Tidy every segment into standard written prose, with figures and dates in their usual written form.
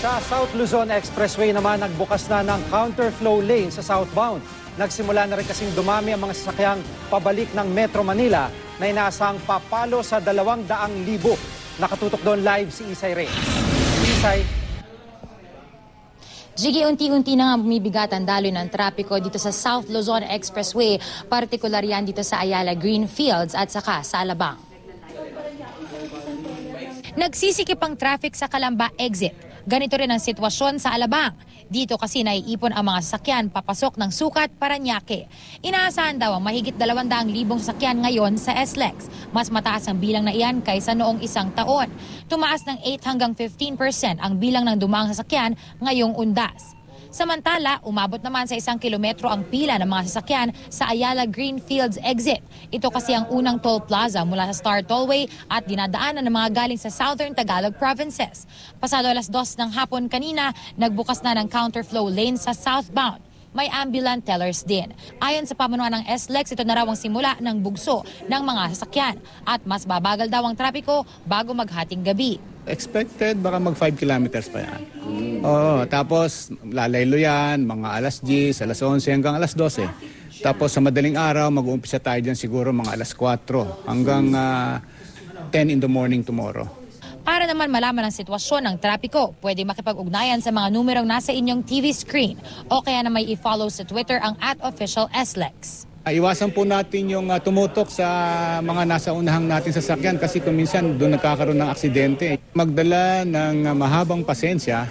Sa South Luzon Expressway naman, nagbukas na ng counterflow lane sa southbound. Nagsimula na rin kasing dumami ang mga sasakyang pabalik ng Metro Manila na inaasang papalo sa 200,000. Nakatutok doon live si Isay Reyes. Isay. Jiggy, unti-unti na nga bumibigat ang daloy ng trapiko dito sa South Luzon Expressway, partikular yan dito sa Ayala Greenfields at saka sa Alabang. Nagsisikip ang traffic sa Calamba exit. Ganito rin ang sitwasyon sa Alabang. Dito kasi naiipon ang mga sasakyan papasok ng Sucat, Parañaque. Inaasahan daw ang mahigit 200,000 sasakyan ngayon sa SLEX. Mas mataas ang bilang na iyan kaysa noong isang taon. Tumaas ng 8 hanggang 15% ang bilang ng dumaang sasakyan ngayong undas. Samantala, umabot naman sa 1 kilometro ang pila ng mga sasakyan sa Ayala Greenfields exit. Ito kasi ang unang toll plaza mula sa Star Tollway at dinadaanan ng mga galing sa Southern Tagalog provinces. Pasado alas 2 ng hapon kanina, nagbukas na ng counterflow lane sa southbound. May ambulant tellers din. Ayon sa pamunuan ng SLEX, ito na raw ang simula ng bugso ng mga sasakyan at mas babagal daw ang trapiko bago maghating gabi. Expected baka mag 5 kilometers pa yan. Oo, tapos lalaylo yan, mga alas 10, alas 11 hanggang alas 12. Tapos sa madaling araw, mag-uumpisa tayo dyan siguro mga alas 4 hanggang 10 in the morning tomorrow. Para naman malaman ang sitwasyon ng trapiko, pwede makipag-ugnayan sa mga numerong nasa inyong TV screen o kaya na may i-follow sa Twitter ang @officialslex. Iwasan po natin yung tumutok sa mga nasa unahang natin sasakyan kasi kung minsan doon nagkakaroon ng aksidente. Magdala ng mahabang pasensya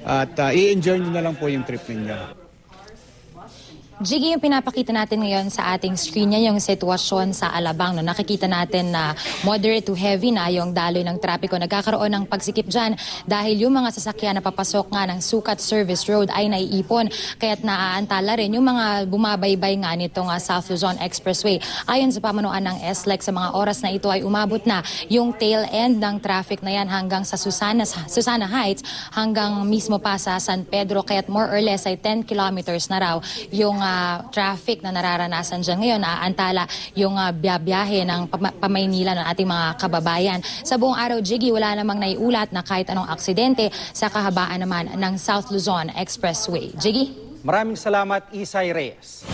at i-enjoy nyo na lang po yung trip ninyo. Jiggy, yung pinapakita natin ngayon sa ating screen niya, yung sitwasyon sa Alabang. No? Nakikita natin na moderate to heavy na yung daloy ng trapiko. Nagkakaroon ng pagsikip dyan dahil yung mga sasakyan na papasok nga ng Sucat Service Road ay naiipon. Kaya't naaantala rin yung mga bumabaybay nga nitong South Luzon Expressway. Ayon sa pamunuan ng SLEX, sa mga oras na ito ay umabot na yung tail end ng traffic na yan hanggang sa Susana Heights hanggang mismo pa sa San Pedro. Kaya't more or less ay 10 kilometers na raw yung traffic na nararanasan dyan ngayon. Naantala yung biyahe ng pamaynila ng ating mga kababayan. Sa buong araw, Jiggy, wala namang naiulat na kahit anong aksidente sa kahabaan naman ng South Luzon Expressway. Jiggy? Maraming salamat, Isay Reyes.